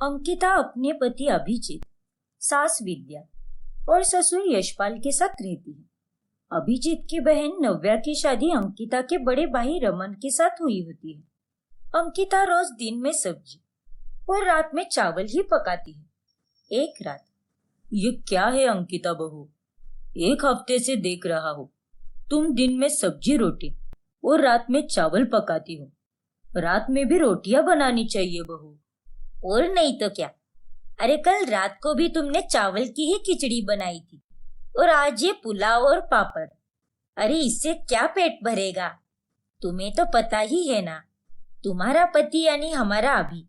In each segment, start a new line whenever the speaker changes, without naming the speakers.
अंकिता अपने पति अभिजीत, सास विद्या और ससुर यशपाल के साथ रहती है। अभिजीत की बहन नव्या की शादी अंकिता के बड़े भाई रमन के साथ हुई होती है। अंकिता रोज दिन में सब्जी और रात में चावल ही पकाती है। एक रात, ये क्या है अंकिता बहू, एक हफ्ते से देख रहा हूँ तुम दिन में सब्जी रोटी और रात में चावल पकाती हो। रात में भी रोटियां बनानी चाहिए बहू।
और नहीं तो क्या, अरे कल रात को भी तुमने चावल की ही खिचड़ी बनाई थी और आज ये पुलाव और पापड़। अरे इससे क्या पेट भरेगा। तुम्हें तो पता ही है ना, तुम्हारा पति यानी हमारा अभी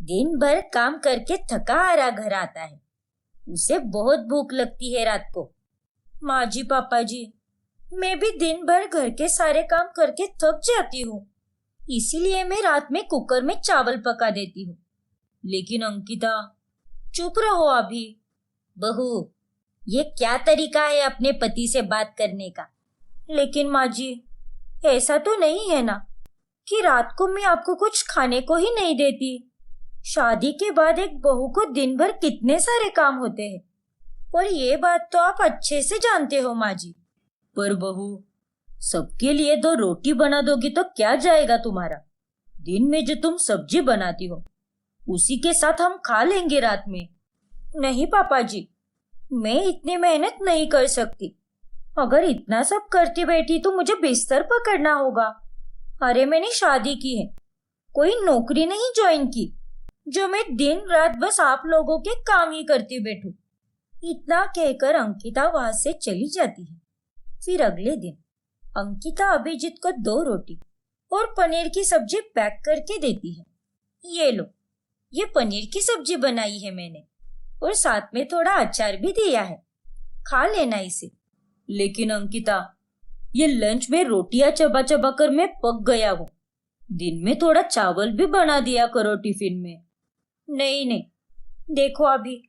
दिन भर काम करके थका हारा घर आता है, उसे बहुत भूख लगती है रात को।
माँ जी पापा जी, मैं भी दिन भर घर के सारे काम करके थक जाती हूँ, इसीलिए मैं रात में कुकर में चावल पका देती हूँ। लेकिन अंकिता, चुप रहो अभी।
बहू, ये क्या तरीका है अपने पति से बात करने का।
लेकिन माँ जी, ऐसा तो नहीं है ना कि रात को मैं आपको कुछ खाने को ही नहीं देती। शादी के बाद एक बहू को दिन भर कितने सारे काम होते हैं, और ये बात तो आप अच्छे से जानते हो माँ जी।
पर बहू, सबके लिए दो रोटी बना दोगी तो क्या जाएगा तुम्हारा। दिन में जो तुम सब्जी बनाती हो उसी के साथ हम खा लेंगे रात में।
नहीं पापा जी, मैं इतनी मेहनत नहीं कर सकती। अगर इतना सब करती बैठी तो मुझे बिस्तर पकड़ना होगा। अरे मैंने शादी की है, कोई नौकरी नहीं ज्वाइन की जो मैं दिन रात बस आप लोगों के काम ही करती बैठूं। इतना कहकर अंकिता वहां से चली जाती है। फिर अगले दिन अंकिता अभिजीत को 2 रोटी और पनीर की सब्जी पैक करके देती है। ये लो, ये पनीर की सब्जी बनाई है मैंने, और साथ में थोड़ा अचार भी दिया है, खा लेना इसे।
लेकिन अंकिता, ये लंच में रोटियां चबा चबा कर मैं पक गया हूँ। दिन में थोड़ा चावल भी बना दिया करो टिफिन में।
नहीं नहीं, देखो अभी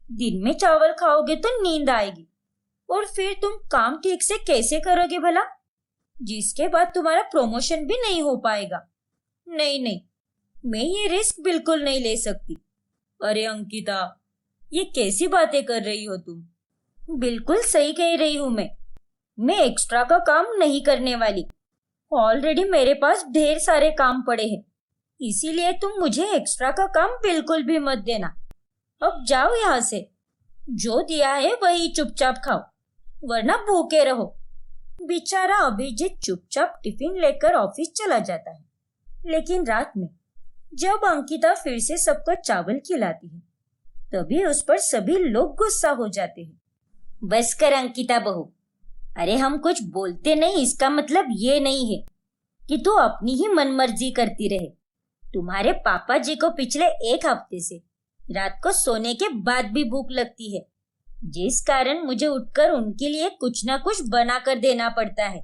दिन में चावल खाओगे तो नींद आएगी, और फिर तुम काम ठीक से कैसे करोगे भला, जिसके बाद तुम्हारा प्रमोशन भी नहीं हो पाएगा। नहीं नहीं, मैं ये रिस्क बिल्कुल नहीं ले सकती।
अरे अंकिता, ये कैसी बातें कर रही हो तुम।
बिल्कुल सही कह रही हूँ मैं एक्स्ट्रा का काम नहीं करने वाली। ऑलरेडी मेरे पास ढेर सारे काम पड़े हैं, इसीलिए तुम मुझे एक्स्ट्रा का काम बिल्कुल भी मत देना। अब जाओ यहाँ से, जो दिया है वही चुपचाप खाओ, वरना भूखे रहो। बेचारा अभिजीत चुपचाप टिफिन लेकर ऑफिस चला जाता है। लेकिन रात में जब अंकिता फिर से सबको चावल खिलाती है, तभी उस पर सभी लोग गुस्सा हो जाते हैं।
बस कर अंकिता बहू, अरे हम कुछ बोलते नहीं इसका मतलब ये नहीं है कि तू अपनी ही मनमर्जी करती रहे। तुम्हारे पापा जी को पिछले 1 हफ्ते से रात को सोने के बाद भी भूख लगती है, जिस कारण मुझे उठकर उनके लिए कुछ ना कुछ बना कर देना पड़ता है,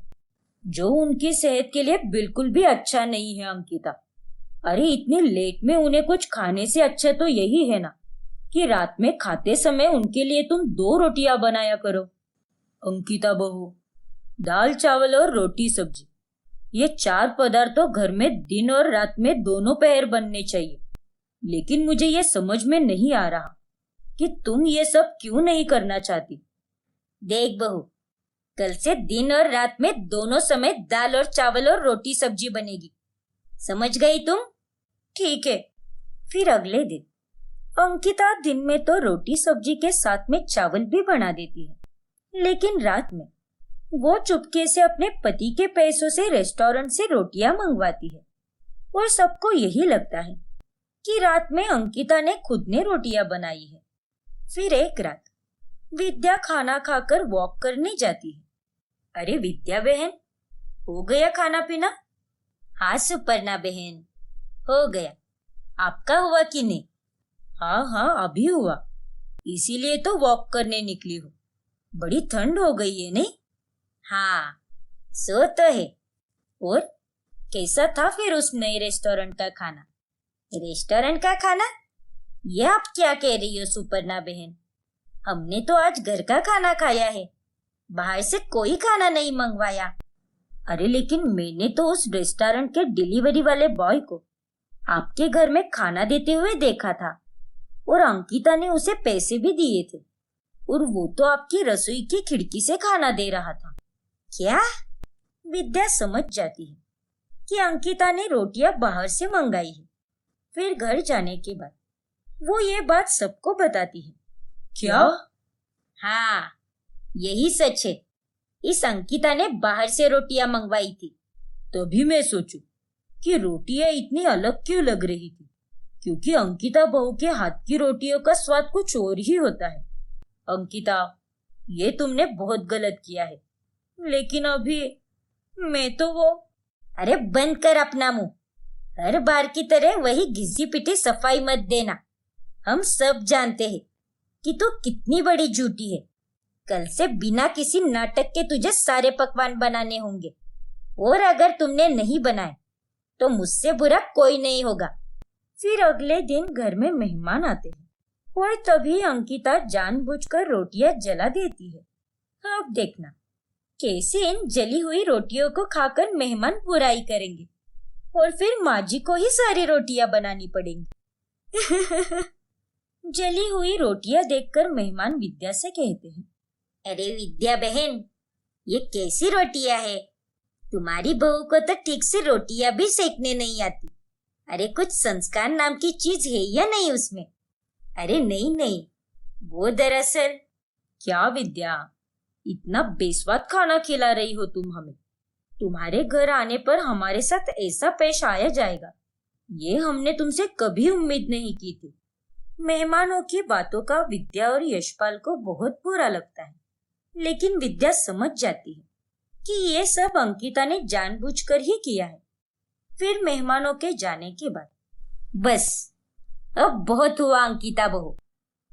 जो उनकी सेहत के लिए बिल्कुल भी अच्छा नहीं है अंकिता। अरे इतनी लेट में उन्हें कुछ खाने से अच्छा तो यही है ना कि रात में खाते समय उनके लिए तुम 2 रोटियां बनाया करो। अंकिता बहू, दाल चावल और रोटी सब्जी, ये 4 पदार्थ तो घर में दिन और रात में दोनों पहर बनने चाहिए। लेकिन मुझे ये समझ में नहीं आ रहा कि तुम ये सब क्यों नहीं करना चाहती।
देख बहू, कल से दिन और रात में दोनों समय दाल और चावल और रोटी सब्जी बनेगी, समझ गई तुम।
ठीक है। फिर अगले दिन अंकिता दिन में तो रोटी सब्जी के साथ में चावल भी बना देती है, लेकिन रात में वो चुपके से अपने पति के पैसों से रेस्टोरेंट से रोटियां मंगवाती है, और सबको यही लगता है कि रात में अंकिता ने खुद ने रोटियां बनाई है। फिर एक रात विद्या खाना खाकर वॉक करने जाती है। अरे विद्या बहन, हो गया खाना पीना?
हाँ सुपर्णा बहन, हो गया। आपका हुआ कि नहीं?
हाँ हाँ, अभी हुआ, इसीलिए तो वॉक करने निकली हूँ। बड़ी ठंड हो गई है नहीं?
हाँ, सो तो है।
और कैसा था फिर उस नए रेस्टोरेंट का खाना?
रेस्टोरेंट का खाना? ये आप क्या कह रही हो सुपर्णा बहन? हमने तो आज घर का खाना खाया है, बाहर से कोई खाना नहीं मंगवाया।
अरे लेकिन मैंने तो उस रेस्टोरेंट के डिलीवरी वाले बॉय को आपके घर में खाना देते हुए देखा था,
और अंकिता ने उसे पैसे भी दिए थे और वो तो आपकी रसोई की खिड़की से खाना दे रहा था। क्या? विद्या समझ जाती है कि अंकिता ने रोटियां बाहर से मंगाई है। फिर घर जाने के बाद वो ये बात सबको बताती है।
क्या?
हाँ, यही सच है। इस अंकिता ने बाहर से रोटियां मंगवाई थी।
तभी मैं सोचूं कि रोटियां इतनी अलग क्यों लग रही थी, क्योंकि अंकिता बहू के हाथ की रोटियों का स्वाद कुछ और ही होता है। अंकिता, ये तुमने बहुत गलत किया है, लेकिन अभी मैं तो वो।
अरे बंद कर अपना मुंह। हर बार की तरह वही घिसी पिटी सफाई मत देना। हम सब जानते हैं कि तू कितनी बड़ी झूठी है। कल से बिना किसी नाटक के तुझे सारे पकवान बनाने होंगे, और अगर तुमने नहीं बनाए तो मुझसे बुरा कोई नहीं होगा।
फिर अगले दिन घर में मेहमान आते हैं और तभी अंकिता जानबूझकर रोटियां जला देती है। अब देखना कैसे इन जली हुई रोटियों को खाकर मेहमान बुराई करेंगे और फिर माँ जी को ही सारी रोटियां बनानी पड़ेंगी। जली हुई रोटियां देखकर मेहमान विद्या से कहते हैं,
अरे विद्या बहन, ये कैसी रोटियां है? तुम्हारी बहू को तो ठीक से रोटियां भी सेकने नहीं आती। अरे कुछ संस्कार नाम की चीज है या नहीं उसमें? अरे नहीं, वो दरअसल।
क्या विद्या, इतना बेस्वाद खाना खिला रही हो तुम हमें? तुम्हारे घर आने पर हमारे साथ ऐसा पेश आया जाएगा, ये हमने तुमसे कभी उम्मीद नहीं की थी। मेहमानों की बातों का विद्या और यशपाल को बहुत बुरा लगता है, लेकिन विद्या समझ जाती है कि ये सब अंकिता ने जानबूझकर ही किया है। फिर मेहमानों के जाने के बाद,
बस अब बहुत हुआ अंकिता बहू।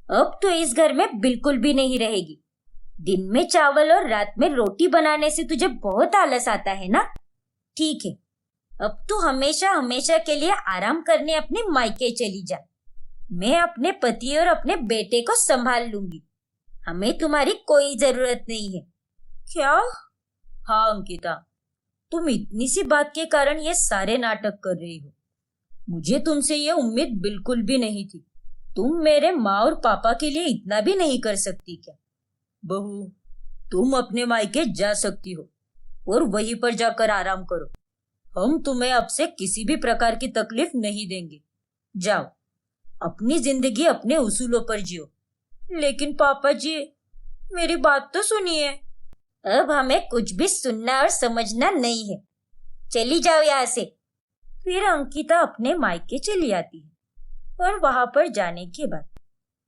अब तो इस घर में बिल्कुल भी नहीं रहेगी। दिन में चावल और रात में रोटी बनाने से तुझे बहुत आलस आता है ना? ठीक है, अब तू हमेशा हमेशा के लिए आराम करने अपने मायके चली जा। मैं अपने पति और अपने बेटे को संभाल लूंगी। हमें तुम्हारी कोई जरूरत नहीं है।
क्या? हाँ अंकिता, तुम इतनी सी बात के कारण ये सारे नाटक कर रही हो। मुझे तुमसे ये उम्मीद बिल्कुल भी नहीं थी। तुम मेरे माँ और पापा के लिए इतना भी नहीं कर सकती क्या? बहू, तुम अपने मायके जा सकती हो और वहीं पर जाकर आराम करो। हम तुम्हें अब से किसी भी प्रकार की तकलीफ नहीं देंगे। जाओ, अपनी जिंदगी अपने उसूलों पर जियो। लेकिन पापा जी, मेरी बात तो सुनिए।
अब हमें कुछ भी सुनना और समझना नहीं है। चली जाओ यहाँ से।
फिर अंकिता अपने मायके चली आती है और वहां पर जाने के बाद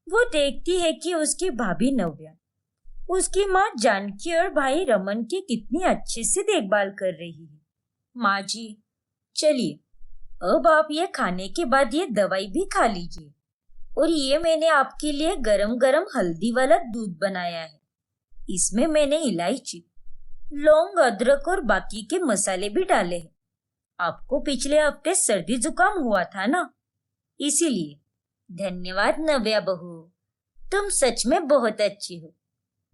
वो देखती है कि उसकी भाभी नव्या उसकी माँ जानकी और भाई रमन की कितनी अच्छे से देखभाल कर रही है। माँ जी, चलिए अब आप ये खाने के बाद ये दवाई भी खा लीजिए, और ये मैंने आपके लिए गरम गरम हल्दी वाला दूध बनाया है। इसमें मैंने इलायची, लौंग, अदरक और बाकी के मसाले भी डाले हैं। आपको पिछले हफ्ते सर्दी जुकाम हुआ था ना, इसीलिए।
धन्यवाद नव्या बहू, तुम सच में बहुत अच्छी हो।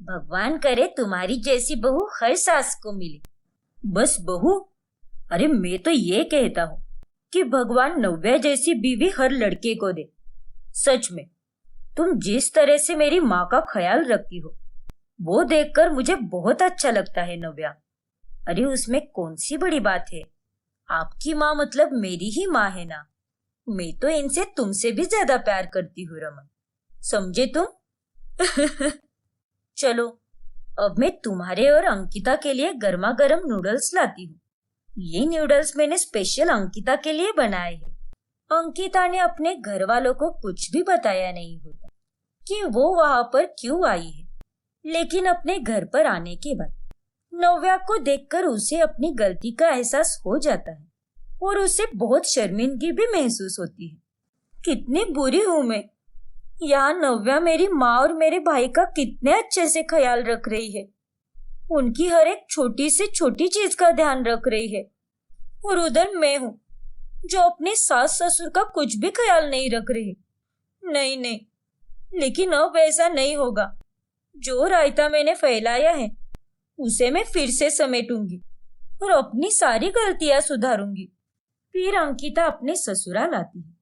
भगवान करे तुम्हारी जैसी बहू हर सास को मिले।
बस बहू? अरे मैं तो ये कहता हूँ कि भगवान नव्या जैसी बीवी हर लड़के को दे। सच में तुम जिस तरह से मेरी माँ का ख्याल रखती हो, वो देखकर मुझे बहुत अच्छा लगता है नव्या। अरे उसमें कौन सी बड़ी बात है? आपकी माँ मतलब मेरी ही माँ है ना। मैं तो इनसे तुमसे भी ज्यादा प्यार करती हूँ रमन, समझे तुम? चलो अब मैं तुम्हारे और अंकिता के लिए गर्मा गर्म नूडल्स लाती हूँ। ये नूडल्स मैंने स्पेशल अंकिता के लिए बनाए हैं। अंकिता ने अपने घर वालों को कुछ भी बताया नहीं होता कि वो वहां पर क्यों आई है, लेकिन अपने घर पर आने के बाद नव्या को देखकर उसे अपनी गलती का एहसास हो जाता है और उसे बहुत शर्मिंदगी भी महसूस होती है। कितनी बुरी हूं मैं। यहाँ नव्या मेरी माँ और मेरे भाई का कितने अच्छे से ख्याल रख रही है, उनकी हर एक छोटी से छोटी चीज का ध्यान रख रही है, और उधर मैं हूँ जो अपने सास ससुर का कुछ भी ख्याल नहीं रख रही। नहीं, लेकिन अब ऐसा नहीं होगा। जो रायता मैंने फैलाया है उसे मैं फिर से समेटूंगी और अपनी सारी गलतियां सुधारूंगी। फिर अंकिता अपने ससुराल आती है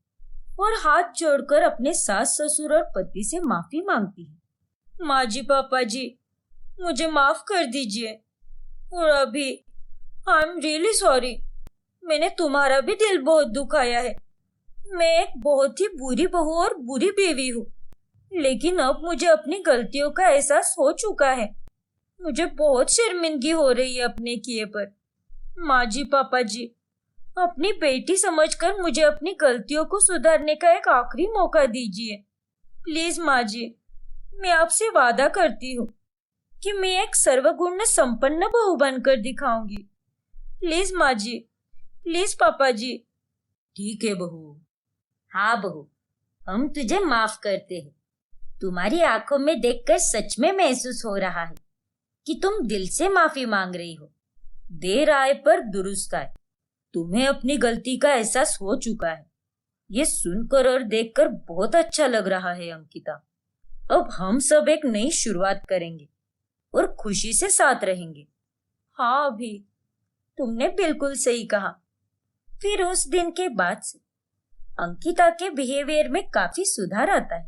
और हाथ जोड़कर अपने सास ससुर और पति से माफी मांगती है। माँ जी, पापा जी, मुझे माफ कर दीजिए। और अभी आई एम रियली सॉरी। मैंने तुम्हारा भी दिल बहुत दुखाया है। मैं एक बहुत ही बुरी बहू और बुरी बीवी हूँ, लेकिन अब मुझे अपनी गलतियों का एहसास हो चुका है। मुझे बहुत शर्मिंदगी हो रही है अपने किए पर। माँ जी, पापा जी, अपनी बेटी समझकर मुझे अपनी गलतियों को सुधारने का एक आखिरी मौका दीजिए। प्लीज माँ जी, मैं आपसे वादा करती हूँ कि मैं एक सर्वगुण संपन्न बहू बनकर दिखाऊंगी। प्लीज माँ जी, प्लीज पापा जी।
ठीक है बहू।
हाँ बहू, हम तुझे माफ करते हैं। तुम्हारी आंखों में देखकर सच में महसूस हो रहा है कि तुम दिल से माफी मांग रही हो।
देर आए पर दुरुस्त आए। तुम्हें अपनी गलती का एहसास हो चुका है। ये सुनकर और देखकर बहुत अच्छा लग रहा है अंकिता। अब हम सब एक नई शुरुआत करेंगे और खुशी से साथ रहेंगे।
हाँ अभी, तुमने बिल्कुल सही कहा।
फिर उस दिन के बाद से अंकिता के बिहेवियर में काफी सुधार आता है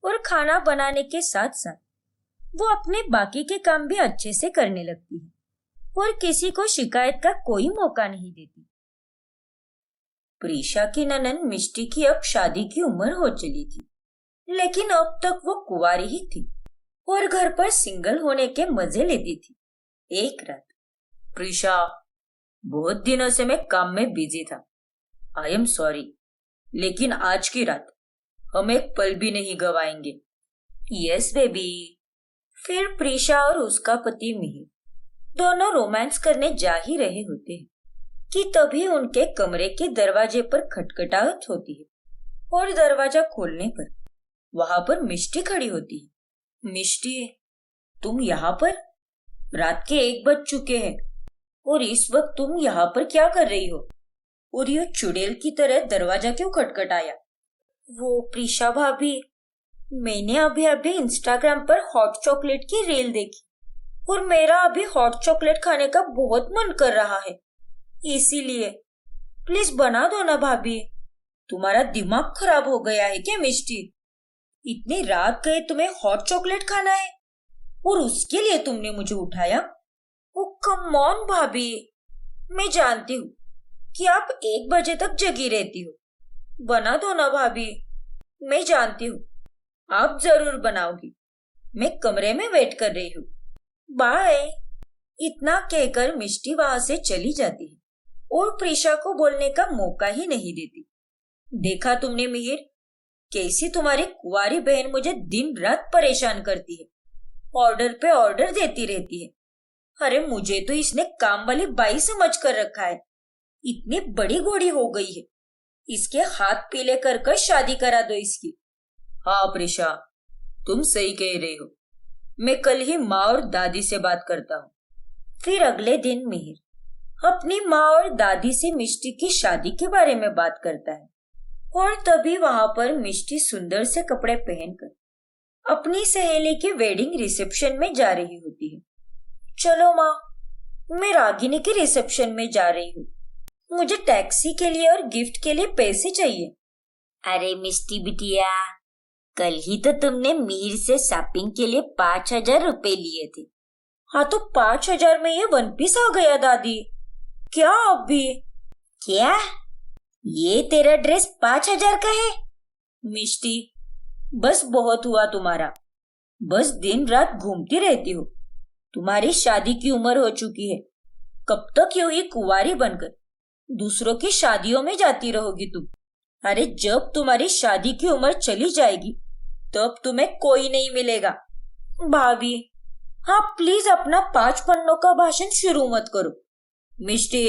और खाना बनाने के साथ साथ वो अपने बाकी के काम भी अच्छे से करने लगती है और किसी को शिकायत का कोई मौका नहीं देती। प्रीशा की ननद मिष्टी की अब शादी की उम्र हो चली थी, लेकिन अब तक वो कुंवारी ही थी और घर पर सिंगल होने के मजे लेती थी। एक रात, प्रीशा, बहुत दिनों से मैं काम में बिजी था। आई एम सॉरी, लेकिन आज की रात हम एक पल भी नहीं गवाएंगे। Yes baby. फिर प्रीशा और उसका पति मिहिर दोनों रोमांस करने जा ही रहे होते हैं कि तभी उनके कमरे के दरवाजे पर खटखटाहट होती है और दरवाजा खोलने पर वहां पर मिष्टी खड़ी होती है। मिष्टी, तुम यहाँ पर? रात के 1 बज चुके हैं और इस वक्त तुम यहाँ पर क्या कर रही हो? और ये चुड़ैल की तरह दरवाजा क्यों खटखटाया?
वो प्रीशा भाभी, मैंने अभी इंस्टाग्राम पर हॉट चॉकलेट की रील देखी और मेरा अभी हॉट चॉकलेट खाने का बहुत मन कर रहा है, इसीलिए प्लीज बना दो ना भाभी।
तुम्हारा दिमाग खराब हो गया है क्या मिष्टी? इतनी रात गए तुम्हें हॉट चॉकलेट खाना है और उसके लिए तुमने मुझे उठाया?
ओ कम ऑन भाभी, मैं जानती हूँ कि आप 1 बजे तक जगी रहती हो। बना दो ना भाभी, मैं जानती हूँ
आप जरूर बनाओगी। मैं कमरे में वेट कर रही हूँ।
बाय।
इतना कहकर मिष्टी वहां से चली जाती है और प्रीशा को बोलने का मौका ही नहीं देती। देखा तुमने मिहिर, कैसी तुम्हारी कुंवारी बहन मुझे दिन रात परेशान करती है, ऑर्डर पे ऑर्डर देती रहती है। अरे मुझे तो इसने काम वाली बाई समझ कर रखा है। इतनी बड़ी घोड़ी हो गई है, इसके हाथ पीले कर शादी करा दो इसकी। हाँ प्रीशा, तुम सही कह रही हो। मैं कल ही माँ और दादी से बात करता हूँ। फिर अगले दिन मिहिर अपनी माँ और दादी से मिष्टी की शादी के बारे में बात करता है और तभी वहां पर मिष्टी सुंदर से कपड़े पहनकर अपनी सहेली के वेडिंग रिसेप्शन में जा रही होती है। चलो माँ, मैं रागिनी के रिसेप्शन में जा रही हूँ। मुझे टैक्सी के लिए और गिफ्ट के लिए पैसे चाहिए।
अरे मिष्टी बिटिया, कल ही तो तुमने मीर से शॉपिंग के लिए 5,000 रुपए लिए थे।
हाँ तो 5,000 में ये 1 पीस आ गया दादी। क्या अभी?
क्या ये तेरा ड्रेस 5,000 का है?
मिष्टी, बस बहुत हुआ तुम्हारा। बस दिन रात घूमती रहती हो। तुम्हारी शादी की उम्र हो चुकी है। कब तक यूं ही कुंवारी बनकर दूसरों की शादियों में जाती रहोगी तुम? अरे जब तुम्हारी शादी की उम्र चली जाएगी तब तुम्हें कोई नहीं मिलेगा। भाभी, हाँ प्लीज अपना 5 पन्नों का भाषण शुरू मत करो। मिष्टी,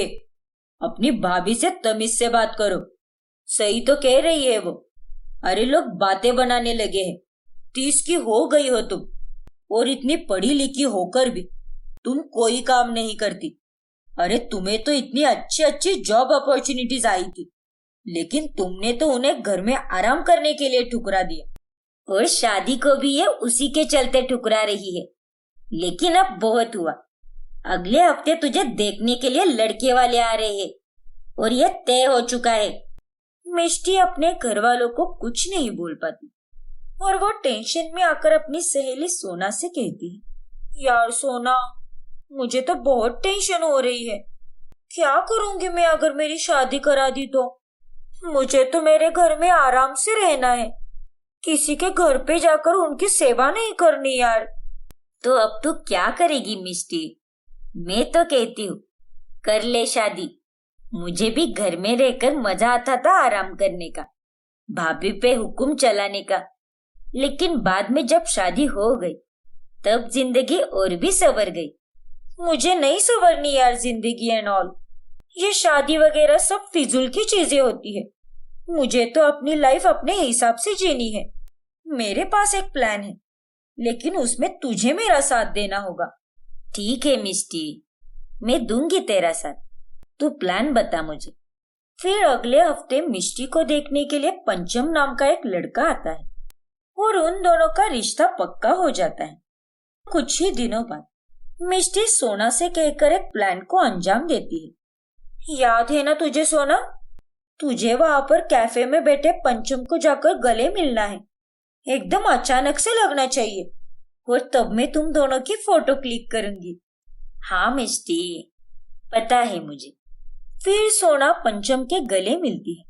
अपनी भाभी से तमीज से बात करो। सही तो कह रही है वो। अरे लोग बातें बनाने लगे हैं। 30 की हो गई हो तुम और इतनी पढ़ी लिखी होकर भी तुम कोई काम नहीं करती। अरे तुम्हें तो इतनी अच्छी अच्छी जॉब अपॉर्चुनिटीज आई थी, लेकिन तुमने तो उन्हें घर में आराम करने के लिए ठुकरा दिया
और शादी को भी ये उसी के चलते ठुकरा रही है। लेकिन अब बहुत हुआ। अगले हफ्ते तुझे देखने के लिए लड़के वाले आ रहे हैं और ये तय हो चुका है।
मिष्टी अपने घर वालों को कुछ नहीं बोल पाती और वो टेंशन में आकर अपनी सहेली सोना से कहती है, यार सोना, मुझे तो बहुत टेंशन हो रही है। क्या करूंगी मैं अगर मेरी शादी करा दी तो? मुझे तो मेरे घर में आराम से रहना है, किसी के घर पे जाकर उनकी सेवा नहीं करनी यार।
तो अब तू क्या करेगी मिष्टी? मैं तो कहती हूँ कर ले शादी। मुझे भी घर में रहकर मजा आता था आराम करने का, भाभी पे हुक्म चलाने का, लेकिन बाद में जब शादी हो गई तब जिंदगी और भी संवर गई।
मुझे नहीं संवरनी यार जिंदगी एंड ऑल। ये शादी वगैरह सब फिजूल की चीजें होती है। मुझे तो अपनी लाइफ अपने हिसाब से जीनी है। मेरे पास एक प्लान है, लेकिन उसमें तुझे मेरा साथ देना होगा।
ठीक है मिष्टी, मैं दूंगी तेरा साथ। तू प्लान बता मुझे।
फिर अगले हफ्ते मिष्टी को देखने के लिए पंचम नाम का एक लड़का आता है और उन दोनों का रिश्ता पक्का हो जाता है। कुछ ही दिनों बाद मिष्टी सोना से कहकर एक प्लान को अंजाम देती है। याद है ना तुझे सोना? तुझे वहां पर कैफे में बैठे पंचम को जाकर गले मिलना है। एकदम अचानक से लगना चाहिए और तब मैं तुम दोनों की फोटो क्लिक करूंगी।
हाँ मिष्टी, पता है मुझे।
फिर सोना पंचम के गले मिलती है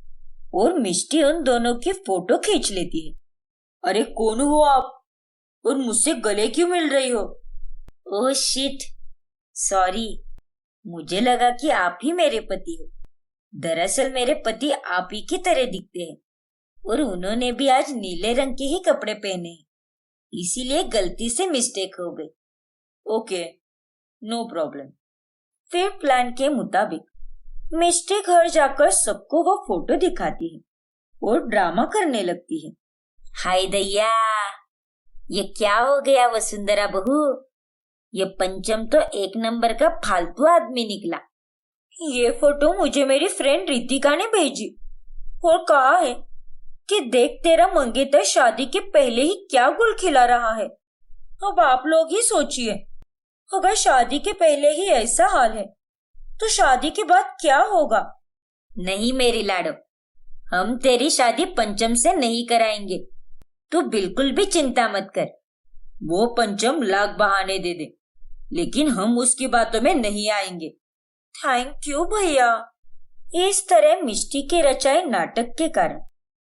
और मिष्टी उन दोनों की फोटो खींच लेती है। अरे कौन हो आप और मुझसे गले क्यों मिल रही हो?
ओह शिट, सॉरी, मुझे लगा कि आप ही मेरे पति हो। दरअसल मेरे पति आप ही की तरह दिखते हैं और उन्होंने भी आज नीले रंग के ही कपड़े पहने हैं, इसीलिए गलती से मिस्टेक हो गई।
Okay, no problem. फिर प्लान के मुताबिक मिष्टी घर जाकर सबको वो फोटो दिखाती है और ड्रामा करने लगती है।
हाय दैया, ये क्या हो गया वसुंधरा बहू? ये पंचम तो एक नंबर का फालतू आदमी निकला।
ये फोटो मुझे मेरी फ्रेंड रितिका ने भेजी और कहा है कि देख तेरा मंगेतर शादी के पहले ही क्या गुल खिला रहा है। अब आप लोग ही सोचिए, अगर शादी के पहले ही ऐसा हाल है तो शादी के बाद क्या होगा?
नहीं मेरी लाडो, हम तेरी शादी पंचम से नहीं कराएंगे। तू बिल्कुल भी चिंता मत कर।
वो पंचम लाख बहाने दे दे, लेकिन हम उसकी बातों में नहीं आएंगे। थैंक यू भैया। इस तरह मिष्टी के रचाए नाटक के कारण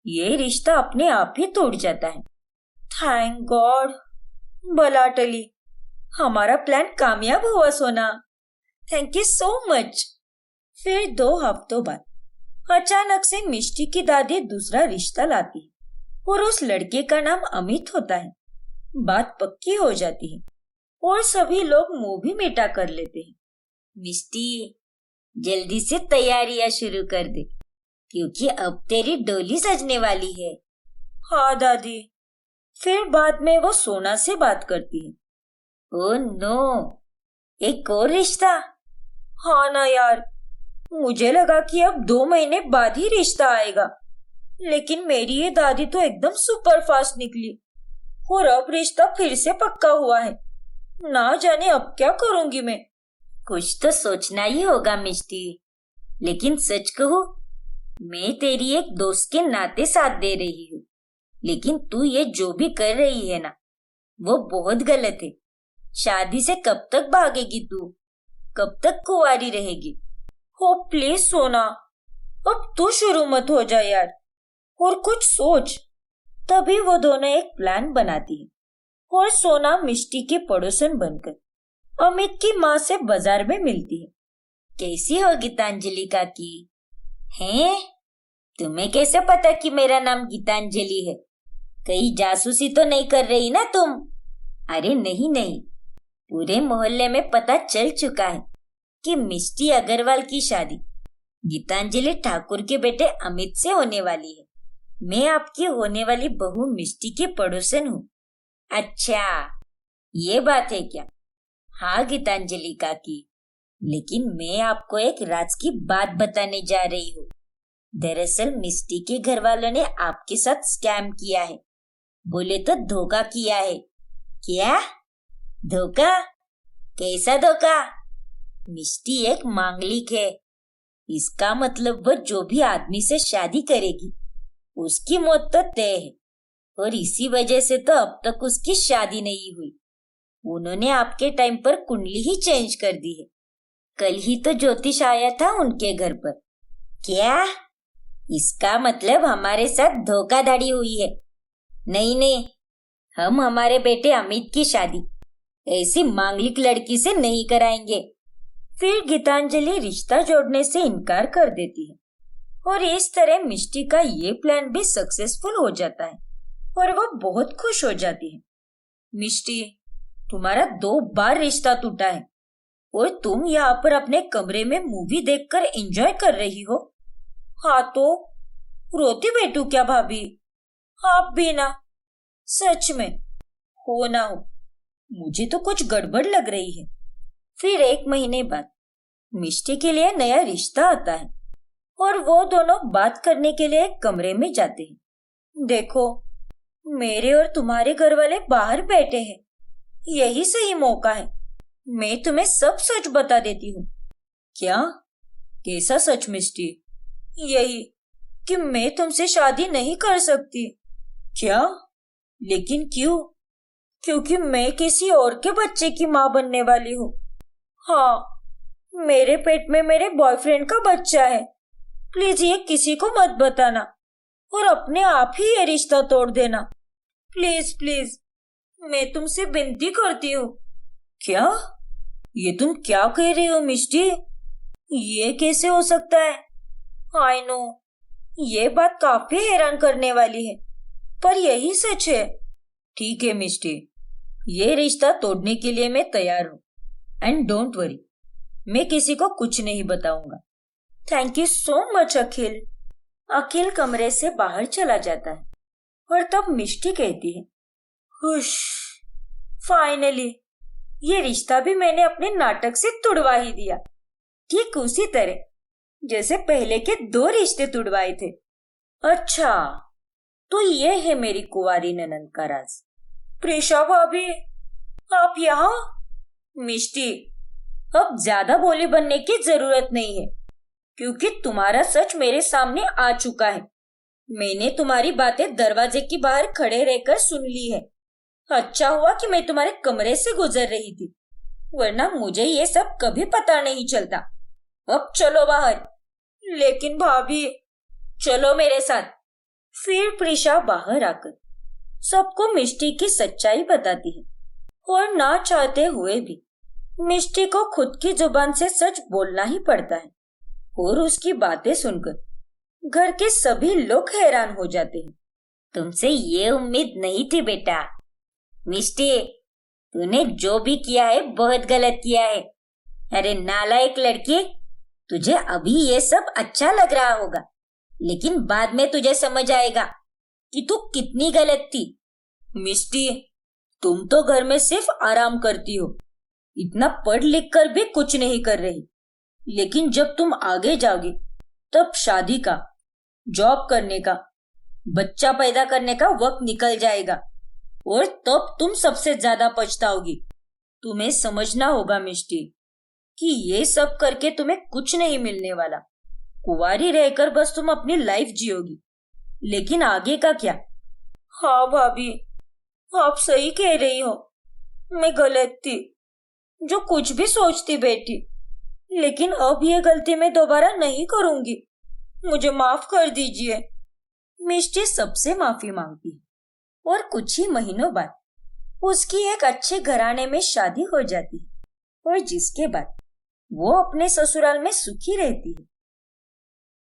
ये रिश्ता अपने आप ही टूट जाता है। थैंक गॉड, भला टली। हमारा प्लान कामयाब हुआ सोना। Thank you so much. फिर 2 हफ्तों बाद अचानक से मिष्टी की दादी दूसरा रिश्ता लाती है और उस लड़के का नाम अमित होता है। बात पक्की हो जाती है और सभी लोग मुंह भी मीठा कर लेते हैं।
मिष्टी, जल्दी से तैयारियां शुरू कर दे, क्योंकि अब तेरी डोली सजने वाली है।
हाँ दादी। फिर बाद में वो सोना से बात करती है।
ओह नो, एक और रिश्ता?
हाँ ना यार, मुझे लगा कि अब 2 महीने बाद ही रिश्ता आएगा, लेकिन मेरी ये दादी तो एकदम सुपर फास्ट निकली और अब रिश्ता फिर से पक्का हुआ है। ना जाने अब क्या करूंगी मैं।
कुछ तो सोचना ही होगा मिष्टी, लेकिन सच कहूं, मैं तेरी एक दोस्त के नाते साथ दे रही हूँ, लेकिन तू ये जो भी कर रही है ना, वो बहुत गलत है। शादी से कब तक भागेगी तू? कब तक कुंवारी रहेगी?
हो प्लीज सोना, अब तू शुरू मत हो जा यार, और कुछ सोच। तभी वो दोनों एक प्लान बनाती है और सोना मिष्टी की पड़ोसन बनकर अमित की माँ से बाजार में मिलती है।
कैसी हो गीतांजलि काकी? हैं? तुम्हें कैसे पता कि मेरा नाम गीतांजलि है? कहीं जासूसी तो नहीं कर रही ना तुम? अरे नहीं नहीं, पूरे मोहल्ले में पता चल चुका है कि मिष्टी अग्रवाल की शादी गीतांजलि ठाकुर के बेटे अमित से होने वाली है। मैं आपकी होने वाली बहू मिष्टी की पड़ोसन हूँ। अच्छा, ये बात है क्या? हाँ गीतांजलि काकी, लेकिन मैं आपको एक राज की बात बताने जा रही हूँ। दरअसल मिष्टी के घर वालों ने आपके साथ स्कैम किया है, बोले तो धोखा किया है। क्या धोखा? कैसा धोखा? मिष्टी एक मांगलिक है, इसका मतलब वो जो भी आदमी से शादी करेगी उसकी मौत तो तय है, और इसी वजह से तो अब तक उसकी शादी नहीं हुई। उन्होंने आपके टाइम पर कुंडली ही चेंज कर दी है। कल ही तो ज्योतिष आया था उनके घर पर। क्या? इसका मतलब हमारे साथ धोखाधड़ी हुई है। नहीं, हम हमारे बेटे अमित की शादी ऐसी मांगलिक लड़की से नहीं कराएंगे।
फिर गीतांजलि रिश्ता जोड़ने से इनकार कर देती है और इस तरह मिष्टी का ये प्लान भी सक्सेसफुल हो जाता है और वो बहुत खुश हो जाती है। मिष्टी, तुम्हारा 2 बार रिश्ता टूटा है और तुम यहाँ पर अपने कमरे में मूवी देखकर एंजॉय कर रही हो। हाँ तो रोती बैठू क्या भाभी? आप भी ना। सच में हो ना हो, मुझे तो कुछ गड़बड़ लग रही है। फिर 1 महीने बाद मिष्टी के लिए नया रिश्ता आता है और वो दोनों बात करने के लिए एक कमरे में जाते हैं। देखो, मेरे और तुम्हारे घर वाले बाहर बैठे हैं, यही सही मौका है। मैं तुम्हें सब सच बता देती हूँ। क्या? कैसा सच मिष्टी? यही कि मैं तुमसे शादी नहीं कर सकती। क्या? लेकिन क्यों? क्योंकि मैं किसी और के बच्चे की माँ बनने वाली हूँ। हाँ, मेरे पेट में मेरे बॉयफ्रेंड का बच्चा है। प्लीज ये किसी को मत बताना और अपने आप ही ये रिश्ता तोड़ देना। प्लीज प्लीज, मैं तुमसे विनती करती हूँ। क्या? ये तुम क्या कह रही हो मिष्टी? ये कैसे हो सकता है? आई नो, ये बात काफी हैरान करने वाली है, पर यही सच है। ठीक है मिष्टी, ये रिश्ता तोड़ने के लिए मैं तैयार हूँ। एंड डोंट वरी, मैं किसी को कुछ नहीं बताऊंगा। थैंक यू सो मच अखिल। अखिल कमरे से बाहर चला जाता है और तब मिष्टी कहती है, हुश, फाइनली ये रिश्ता भी मैंने अपने नाटक से तुड़वा ही दिया, ठीक उसी तरह जैसे पहले के 2 रिश्ते तुड़वाए थे। अच्छा, तो ये है मेरी कुंवारी ननंद का राज। प्रेषा भाभी, आप यहाँ? मिष्टी, अब ज्यादा भोली बनने की जरूरत नहीं है, क्योंकि तुम्हारा सच मेरे सामने आ चुका है। मैंने तुम्हारी बातें दरवाजे के बाहर खड़े रहकर सुन ली है। अच्छा हुआ कि मैं तुम्हारे कमरे से गुजर रही थी, वरना मुझे ये सब कभी पता नहीं चलता। अब चलो बाहर। लेकिन भाभी, चलो मेरे साथ। फिर प्रिशा बाहर आकर सबको मिष्टी की सच्चाई बताती है और ना चाहते हुए भी मिष्टी को खुद की जुबान से सच बोलना ही पड़ता है और उसकी बातें सुनकर घर के सभी लोग हैरान हो जाते हैं।
तुमसे ये उम्मीद नहीं थी बेटा। मिष्टी, तूने जो भी किया है बहुत गलत किया है। अरे नालायक लड़की, तुझे अभी ये सब अच्छा लग रहा होगा, लेकिन बाद में तुझे समझ आएगा कि तू कितनी गलत थी।
मिष्टी, तुम तो घर में सिर्फ आराम करती हो, इतना पढ़ लिख कर भी कुछ नहीं कर रही। लेकिन जब तुम आगे जाओगी तब शादी का, जॉब करने का, बच्चा पैदा करने का वक्त निकल जाएगा और तब तुम सबसे ज्यादा पछताओगी। तुम्हें समझना होगा मिष्टी कि ये सब करके तुम्हें कुछ नहीं मिलने वाला। कुंवारी रहकर बस तुम अपनी लाइफ जियोगी, लेकिन आगे का क्या? हाँ भाभी, आप सही कह रही हो। मैं गलत थी जो कुछ भी सोचती बैठी, लेकिन अब ये गलती मैं दोबारा नहीं करूंगी। मुझे माफ कर दीजिए। मिष्टी सबसे माफी मांगती है और कुछ ही महीनों बाद उसकी एक अच्छे घराने में शादी हो जाती है और जिसके बाद वो अपने ससुराल में सुखी रहती है।